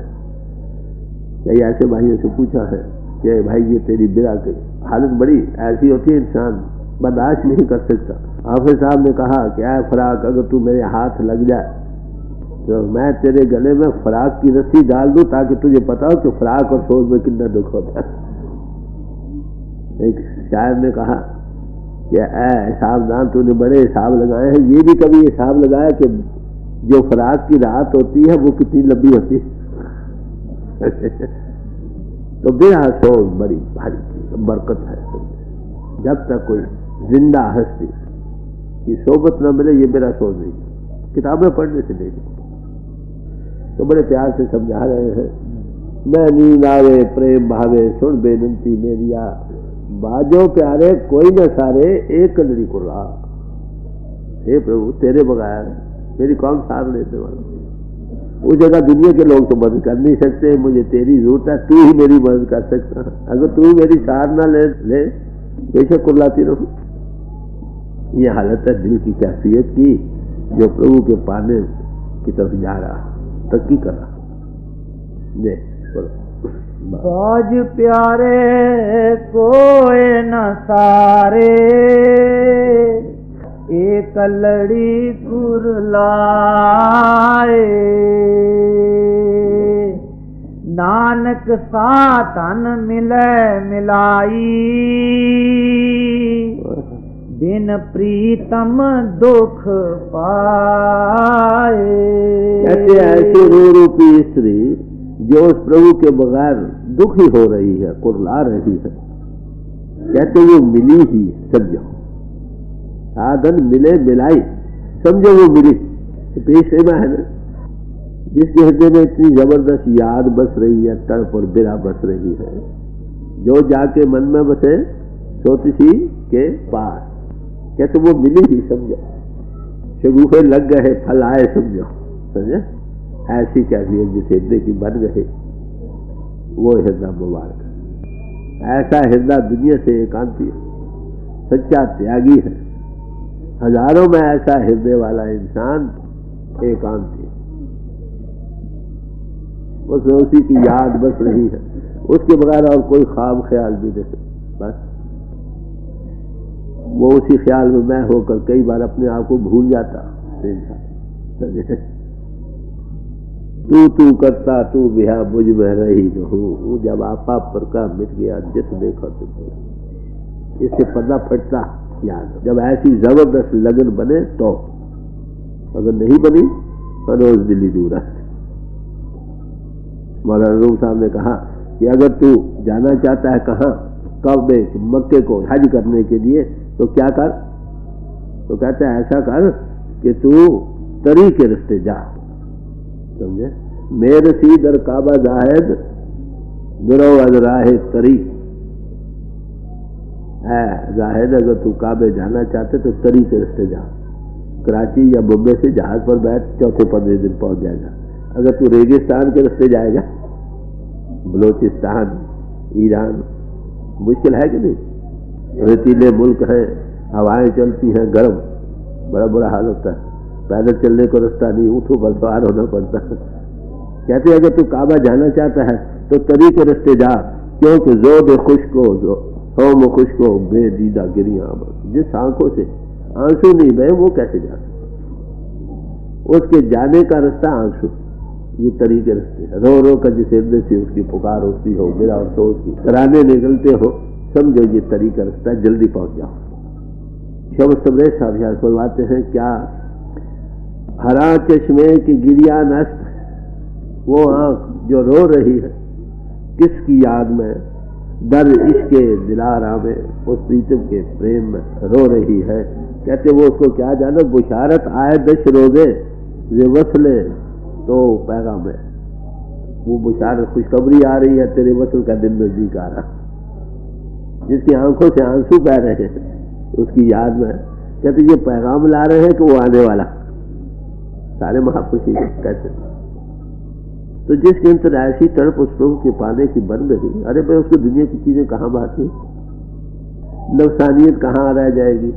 कई ऐसे भाइयों से पूछा है कि भाई ये तेरी बिरा की हालत बड़ी ऐसी होती है, इंसान बर्दाश्त नहीं कर सकता। हाफिज साहब ने कहा कि आए फराक, अगर तू मेरे हाथ लग जाए तो मैं तेरे गले में फराक की रस्सी डाल दूं ताकि तुझे पता हो कि फराक और सोच में कितना दुख होता है। एक शायर ने कहा कि सावधान, तूने बड़े हिसाब लगाए हैं, ये भी कभी हिसाब लगाया कि जो फराक की रात होती है वो कितनी लंबी होती है। तो बिरा सोच बड़ी भारी बरकत है। जब तक कोई जिंदा हस्ती की सोबत न मिले, ये मेरा सोच नहीं, किताबें पढ़ने से नहीं। तो बड़े प्यार से समझा रहे हैं, मैं नींद आवे प्रेम भावे सुन बेनंती मेरिया, बाजो प्यारे कोई न सारे एक कंदरी को ला। हे प्रभु, तेरे बगैर मेरी कौन सार लेने वाला। उस जगह दुनिया के लोग तो मदद कर नहीं सकते, मुझे तेरी जरूरत है, तू ही मेरी मदद कर सकता। अगर तू मेरी सार ना ले बेशक कुर्लाती रहूं। ये हालत है दिल की कैफियत की, जो प्रभु के पाने की तरफ जा रहा, तरक्की कर रहा। बाज प्यारे कोई न सारे, एक लड़ी कुरलाए, नानक सातन मिले मिलाई, बिन प्रीतम दुख पाए। कहते ऐसे रो रूपी स्त्री जो उस प्रभु के बगैर दुखी हो रही है, कुरला रही है, कहते वो मिली ही समझो। साधन मिले मिलाई, समझो वो मिली। पेश है ना, जिसके हृदय में इतनी जबरदस्त याद बस रही है, तड़प और बिरा बस रही है, जो जाके मन में बसे ज्योतिषी के पास, कहते वो मिली ही समझो। शगुफे लग गए फल आए समझो, समझे। ऐसी कैफियत जिस हृदय की बन गए वो हृदय मुबारक। ऐसा हृदय दुनिया से एकांती है, सच्चा त्यागी है। हजारों में ऐसा हृदय वाला इंसान एकांती है, बस उसी की याद बस रही है, उसके बगैर और कोई ख्वाब ख्याल भी नहीं। बस वो उसी ख्याल में मैं होकर कई बार अपने आप को भूल जाता। तू करता तू बिहा मुझ में रही न हूँ, जब आपा पर का मिट गया जित देखा तुम। इससे पर्दा फटता याद। जब ऐसी जबरदस्त लगन बने तो, अगर नहीं बनी तो रोज दिल्ली दूर है। मौलाना रूम साहब ने कहा कि अगर तू जाना चाहता है कहाँ, कब मक्के को हज करने के लिए, तो क्या कर। तो कहता है ऐसा कर कि तू तरी के रास्ते जा, समझे। मेरे सी दर काबा जाहिद गिरो राहे तरी है। जाहिद अगर तू काबे जाना चाहते तो तरी के रास्ते जा। कराची या बॉम्बे से जहाज पर बैठ चौथे 15 दिन पहुंच जाएगा। अगर तू रेगिस्तान के रास्ते जाएगा, बलोचिस्तान, ईरान, मुश्किल है कि नहीं। रेतीले मुल्क है, हवाएं चलती हैं गर्म, बड़ा बुरा हाल होता है। पैदल चलने को रास्ता नहीं, ऊँटों पर सवार होना पड़ता है। कहते हैं अगर तू काबा जाना चाहता है तो तरी के रास्ते जा, क्योंकि जोद खुश्को सोम खुश्को बेदीदा गिरियां। जिस आंखों से आंसू नहीं बहे वो कैसे जा सकते। उसके जाने का रास्ता आंसू, ये तरी के रास्ते। रो रो कर जिस हृदय से उसकी पुकार होती हो, मेरा और तो उसकी तराने निकलते हो, समझो ये तरी का रास्ता, जल्दी पहुंच जाओ। शब्द सबरे साहब फरमाते हैं, क्या हरा चश्मे की गिरिया नस्त, वो आंख जो रो रही है किसकी याद में, दर इश्के दिलारा में, उस प्रीतम के प्रेम में रो रही है। कहते वो उसको क्या जानो, बुशारत आए 10 रोजे ये वसले तो पैगाम है। वो बुशारत खुशखबरी आ रही है, तेरे वसल का दिन नजदीक आ रहा। जिसकी आंखों से आंसू बह रहे हैं उसकी याद में, कहते ये पैगाम ला रहे हैं कि वो आने वाला। सारे महापुरुष कहते। तो जिसके अंदर ऐसी तड़प उस प्रभु के पाने की बन गई, अरे भाई उसको दुनिया की चीजें कहाँ बात है, नफसानियत कहाँ रह जाएगी,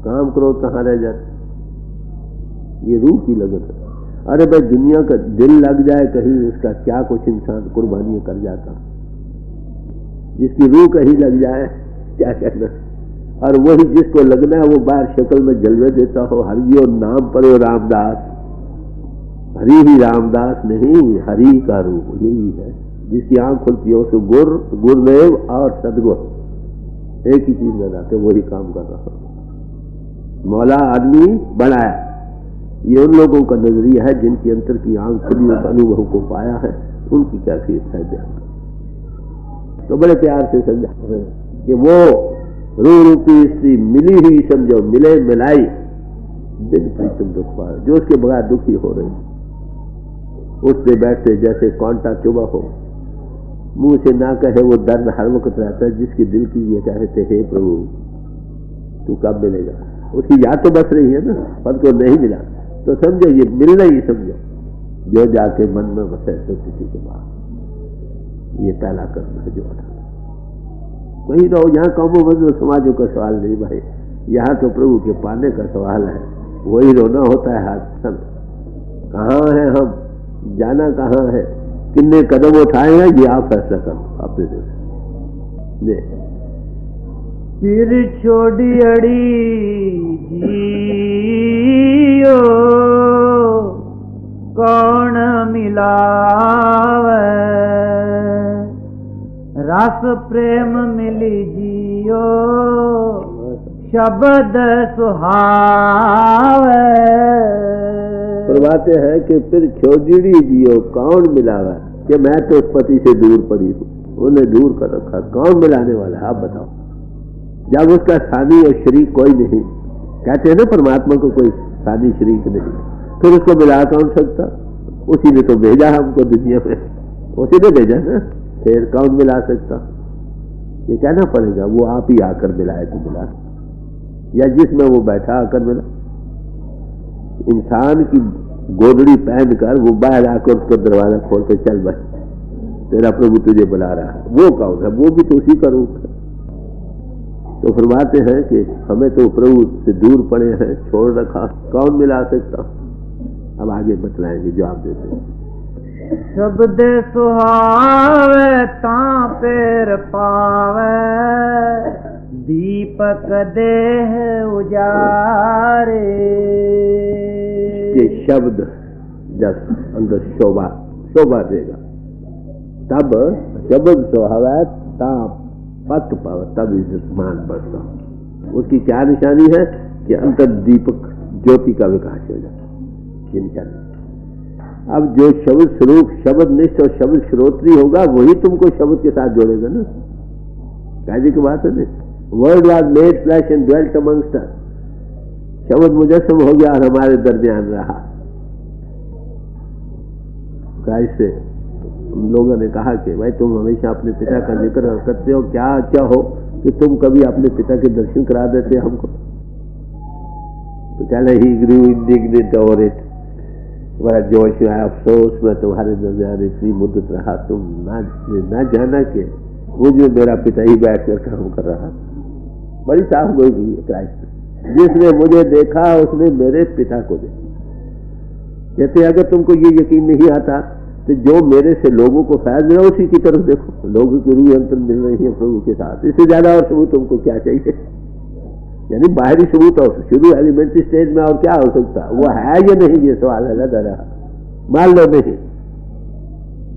काम क्रोध कहाँ रह जाता। ये रूह की लगन है। अरे भाई दुनिया का दिल लग जाए कहीं, उसका क्या कुछ इंसान कुर्बानियां कर जाता। जिसकी रूह कहीं लग जाए क्या कहना। और वही जिसको लगना है वो बाहर शक्ल में जलवे देता हो, हरि और नाम पर हो रामदास। हरि ही रामदास नहीं, हरि का रूप यही है। जिसकी आंख खुलती है उसे गुरुदेव और सदगुरु एक ही चीज में जाते, वही काम कर रहा। मौला आदमी बनाया, ये उन लोगों का नजरिया है जिनकी अंतर की आंख खुली उस अनुभव को पाया है, उनकी कैफियत है ध्यान। तो बड़े प्यार से समझा कि वो रूह रूपी स्त्री मिली हुई समझो, मिले मिलाई बिन प्रीतम दुख पाए, जो उसके बगैर दुखी हो रही, उठते बैठते जैसे कांटा चुभा हो, मुंह से ना कहे वो दर्द हर वक्त रहता है, जिसके दिल की ये कहते हे प्रभु तू कब मिलेगा, उसकी याद तो बस रही है ना, पद को नहीं मिला तो समझो ये मिलना ही समझो, जो जाके मन में बसे तो किसी के बाद ये पहला कर्म है जो उठा वही रहो। यहाँ कौमों मजदूर समाजों का सवाल नहीं भाई, यहाँ तो प्रभु के पाने का सवाल है, वही रोना होता है हाथ समय, कहाँ है हम, जाना कहाँ है, कितने कदम उठाए हैं, ये आप फैसला करो अपने दिल से। फिर छोड़ी अड़ी जियो कौन मिलावे, रस प्रेम मिली जियो शब्द सुहावे। फरमाते हैं कि फिर छोड़ी जियो कौन मिलावा, कि मैं तो उस पति से दूर पड़ी हूँ, उन्हें दूर कर रखा, कौन मिलाने वाला है आप बताओ। जब उसका सानी और शरीक कोई नहीं, कहते हैं ना परमात्मा को कोई सानी शरीक नहीं, फिर उसको मिला कौन सकता, उसी ने तो भेजा हमको दुनिया में, उसी ने भेजा ना, फिर कौन मिला सकता, ये कहना पड़ेगा वो आप ही आकर मिलाए तो मिला, या जिसमें वो बैठा आकर मिला। इंसान की गोदड़ी पहनकर वो बाहर आकर उसका दरवाजा खोल के चल भाई तेरा प्रभु तुझे बुला रहा है, वो कौन है, वो भी तो उसी का रूप है। तो फरमाते हैं कि हमें तो प्रभु से दूर पड़े हैं, छोड़ रखा, कौन मिला सकता। अब आगे बतलाएंगे, जवाब देते हैं। शब्द सुहावे तां पेर पावे, दीपक देह उजारे। ये शब्द जब अंदर शोभा देगा, तब शब्द सुहावे तां पत पावे, तब इज्जतमान बढ़ता। उसकी क्या निशानी है कि अंतर दीपक ज्योति का विकास हो जाता, ये निशानी। अब जो शब्द स्वरूप शब्द निष्ठ और शब्द श्रोत्री होगा वही तुमको शब्द के साथ जोड़ेगा ना, कायदे की बात है ना। Word was made flash and dwelt amongst अस, शब्द मुजस्सम हो गया और हमारे दरमियान रहा। कैसे लोगों ने कहा कि भाई तुम हमेशा अपने पिता का जिक्र करते हो, क्या अच्छा हो कि तुम कभी अपने पिता के दर्शन करा देते हमको। तो कहना ही ग्रू इंडिग्नेंट ओवर इट, बड़ा जोश है, अफसोस मैं तुम्हारे दरमियान इतनी मुद्दत रहा, तुम ना जाना कि मुझे मेरा पिता ही बैठ कर काम कर रहा। बड़ी साफ गोई की है क्राइस्ट, जिसने मुझे देखा उसने मेरे पिता को देखा। कहते अगर तुमको ये यकीन नहीं आता तो जो मेरे से लोगों को फैज मिला उसी की तरफ देखो, लोगों की रूह अंतर मिल रही है प्रभु के साथ, इससे ज्यादा और सबूत तुमको क्या चाहिए। यानी बाहरी सबूत और शुरू एलिमेंट्री स्टेज में और क्या हो सकता, वो है या नहीं, ये सवाल है लगा रहा। मान लो नहीं,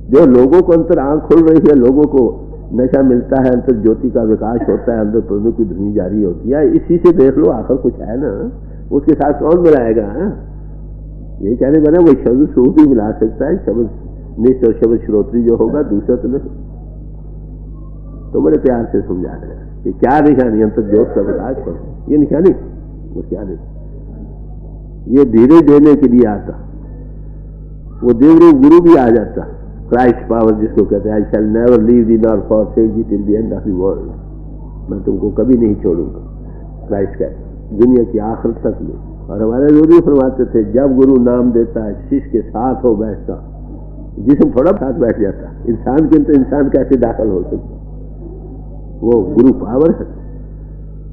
जो लोगों को अंतर आंख खुल रही है, लोगों को नशा मिलता है, अंतर ज्योति का विकास होता है, अंदर प्रभु की ध्वनि जारी होती है, इसी से देख लो आखिर कुछ है ना, उसके साथ कौन मिलाएगा। यही कहने बना वो शब्द स्वरूप ही मिला सकता है, शब्द निष्ठ और शब्द श्रोत्री जो होगा, दूसरा तो नहीं। तो बड़े प्यार से समझा रहे हैं कि क्या निशानी अंतर ज्योत का विकास पर, ये निशानी वो क्या नहीं, ये धीरे देने के लिए आता, वो देवरूप गुरु भी आ जाता, क्राइस्ट पावर जिसको कहते हैं, I shall never leave thee nor forsake you till the end of the world, मैं तुमको कभी नहीं छोड़ूंगा, क्राइस्ट कहते दुनिया की आखिर तक में। और हमारे गुरु फरमाते थे जब गुरु नाम देता है शिष्य के साथ हो बैठता, जिसम थोड़ा साथ बैठ जाता, इंसान के अंदर इंसान कैसे दाखिल हो सकता, वो गुरु पावर है।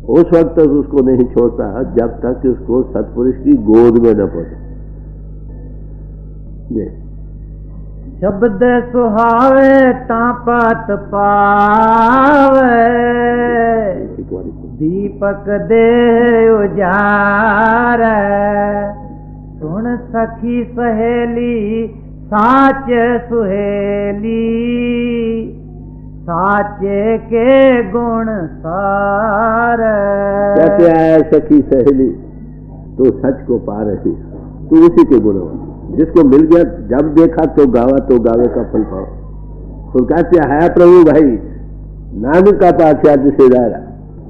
उस वक्त तक उसको नहीं छोड़ता जब तक उसको सतपुरुष की गोद में न पहुंचे। शब्द सुहावे तापत पावे, दीपक दे उजार। सुन सखी सहेली साच सुहेली, साचे के गुण सार। कहते आया सखी सहेली, तो सच को पा रही, तू उसी के गुण, जिसको मिल गया जब देखा तो गावे का फल पाओ। तो कहते है प्रभु भाई नानक का पाश्चात्य से दायरा।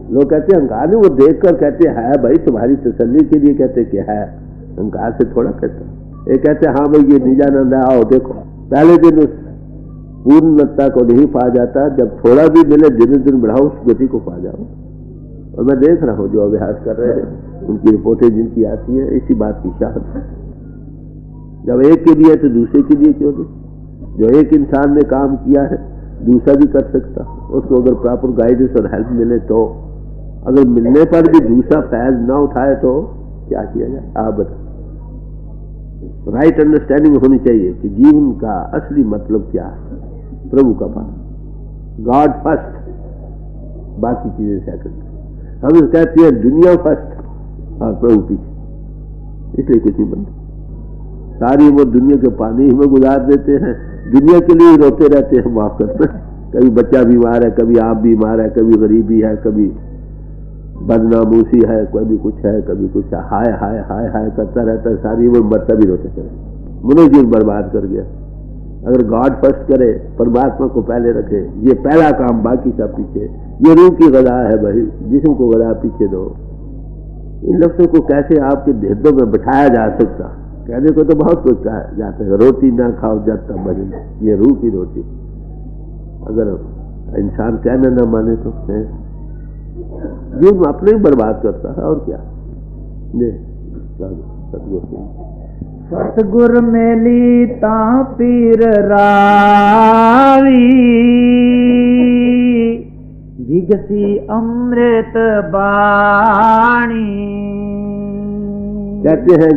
लोग कहते हैं अहंकार नहीं, वो देखकर कहते हैं भाई तुम्हारी तसल्ली के लिए कहते क्या है, अहंकार से थोड़ा कहते। ये कहते हाँ भाई ये निजानंद है, आओ देखो। पहले दिन उस पूर्णता को नहीं पा जाता, जब थोड़ा भी मिले दिन दिन बढ़ाओ उस गति को पा जाओ। और मैं देख रहा हूँ जो अभ्यास कर रहे हैं उनकी रिपोर्टें जिनकी आती है, इसी बात की शाहद है। जब एक के लिए तो दूसरे के लिए क्यों नहीं? जो एक इंसान ने काम किया है दूसरा भी कर सकता, उसको अगर प्रॉपर गाइडेंस और हेल्प मिले तो। अगर मिलने पर भी दूसरा फैज ना उठाए तो क्या किया जाए, आप बताओ। राइट अंडरस्टैंडिंग होनी चाहिए कि जीवन का असली मतलब क्या है, प्रभु का पास, गॉड फर्स्ट, बाकी चीजें सेकंड। हम कहते हैं दुनिया फर्स्ट और प्रभु पीछे, इसलिए कुछ नहीं बनता। सारी वो दुनिया के पानी में गुजार देते हैं, दुनिया के लिए रोते रहते हैं, माफ करते हैं। कभी बच्चा बीमार है, कभी आप बीमार है, कभी गरीबी है, कभी बदनामूसी है, कभी कुछ है, कभी कुछ है, हाय हाय हाय हाय करता रहता है, सारी वो मरता भी रोते चले। मनुष्य जीवन बर्बाद कर गया। अगर गॉड फर्स्ट करे, परमात्मा को पहले रखे, ये पहला काम, बाकी सब पीछे। ये रूह की गदा है भाई, जिस्म को गदा पीछे दो। इन लफ्जों को कैसे आपके हृदय में बिठाया जा सकता? कहने को तो बहुत कुछ कहा जाता है, रोटी ना खाओ जब तक भजन, ये रूह की रोटी। अगर इंसान कहना ना माने तो जीवन अपने ही बर्बाद करता है, और क्या। सतगुर मेली ता पीर रावी, विगसी अमृत बाणी। कहते हैं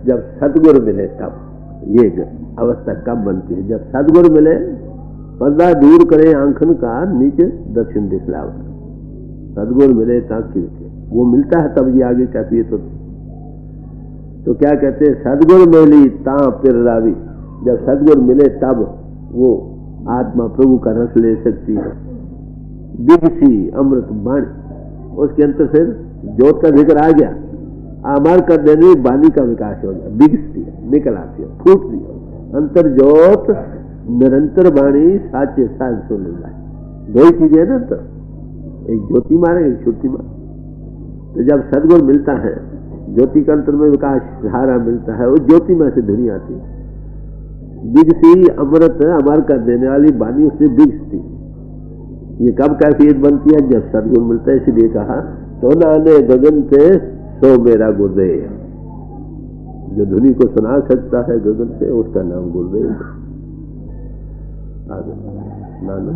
जब सदगुरु मिले तब, ये अवस्था कब बनती है? जब सदगुरु मिले, पर्दा दूर करे आंखन का, नीचे दर्शन दिखलाव। सदगुरु मिले तब वो मिलता है, तब ये आगे कैफियत होती। तो क्या कहते हैं? सदगुरु मिली ता पिर रावी। जब सदगुरु मिले तब वो आत्मा प्रभु का रस ले सकती है। बिगसी अमृत बाणी, उसके अंतर से ज्योत का जिक्र आ गया। अमर कर देने वाणी का विकास हो गया, बिगसती है, निकल आती है, फूटती है। अंतर ज्योत निरंतर वाणी साचे साध सुन लेता है। दो ही चीजें है ना अंतर, एक ज्योति मारे, एक श्रुति मारे। तो जब सदगुरु मिलता है, ज्योति का अंतर में विकास धारा मिलता है, उस ज्योति में से धुनी आती है। बिगसी अमृत, अमर कर देने वाली वाणी उससे बिगसती। ये कब कैफियत बनती है? जब सदगुरु मिलता है। इसलिए कहा तो नाने गगन से सो मेरा गुरुदेव। जो धुनी को सुना सकता है गगन से, उसका नाम गुरुदेव।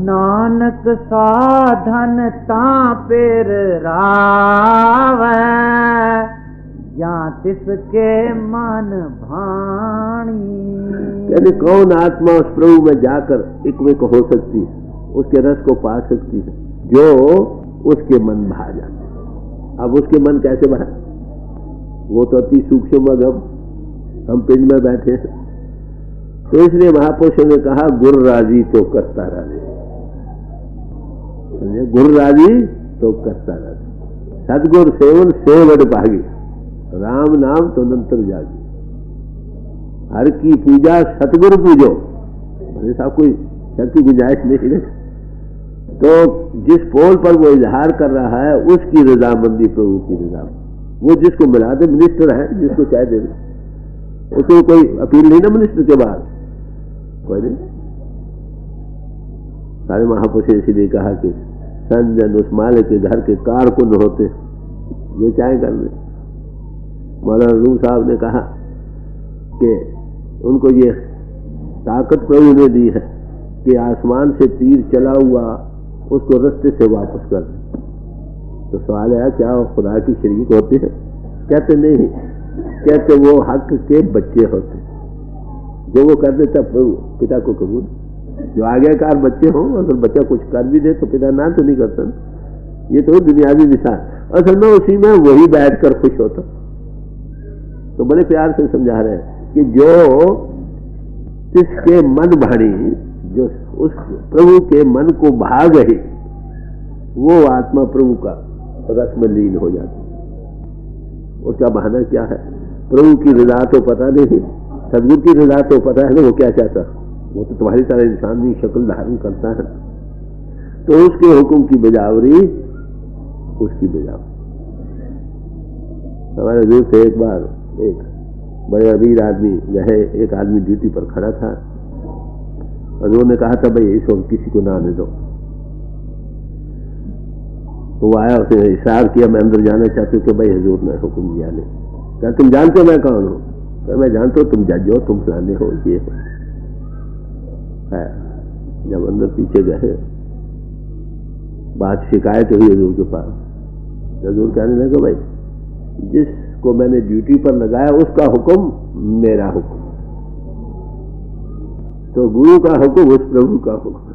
नानक साधन ता पेर रावै, या तिसके मन भाणी। यानी कौन आत्मा उस प्रभु में जाकर एकविक हो सकती है, उसके रस को पा सकती है, जो उसके मन भा जाते। अब उसके मन कैसे भरा? वो तो अति सूक्ष्म, हम पिंड में बैठे हैं। तो इसलिए महापुरुषों ने कहा गुरु राजी तो करता राजी। गुरु राजी तो करता राजी। सदगुरु सेवन सेवड़ भागी, राम नाम तो नंतर जागी। हर की पूजा सतगुरु पूजो, ऐसा कोई शक की गुंजाइश नहीं है। तो जिस पोल पर वो इजहार कर रहा है, उसकी रजामंदी प्रभु की रजामंदी। वो जिसको मिला दे, मिनिस्टर है, जिसको चाहे दे, उसको कोई अपील नहीं ना मिनिस्टर के बाद, कोई नहीं। सारे महापुरुष इसीलिए कहा कि संजन उस माले के घर के कारकुन होते, जो चाहे कर ले। मौलाना रूम साहब ने कहा कि उनको ये ताकत प्रभु ने दी है कि आसमान से तीर चला हुआ उसको रास्ते से वापस कर दे। तो सवाल है क्या वो खुदा की शरीक होते हैं? कहते नहीं, कहते वो हक के बच्चे होते, जो वो कर देता प्रभु पिता को कबूल। जो आज्ञाकार बच्चे हों, अगर बच्चा कुछ कर भी दे तो पिता ना तो नहीं करता। ये तो दुनियावी विचार, असल में उसी में वही बैठकर खुश होता। तो बड़े प्यार से समझा रहे हैं कि जो जिसके मन भाड़ी, जो उस प्रभु के मन को भा गई, वो आत्मा प्रभु का रस में लीन हो जाती। उसका बहाना क्या है? प्रभु की रजा तो पता नहीं, सदगुरु की रजा तो पता है ना वो क्या चाहता। वो तो तुम्हारी तरह इंसानी शक्ल धारण करता है। तो उसके हुक्म की बजावरी उसकी बजावरी। हमारे दूर से एक बार एक बड़े अमीर आदमी गए, एक आदमी ड्यूटी पर खड़ा था, हजूर ने कहा था भाई इस वक्त किसी को ना आने दो। तो वो आया, उसने इशारा किया मैं अंदर जाना चाहती हूँ कि भाई हजूर ने हुक्म दिया नहीं। क्या तुम जानते हो मैं कौन हूँ? मैं जानता हूँ, तुम जज हो, तुम फलाने हो, ये है। जब अंदर पीछे गए, बात शिकायत हुई हजूर के पास। हजूर कहने लगे भाई जिसको मैंने ड्यूटी पर लगाया उसका हुक्म मेरा हुक्म, तो गुरु का हुक्म उस प्रभु का हुक्म।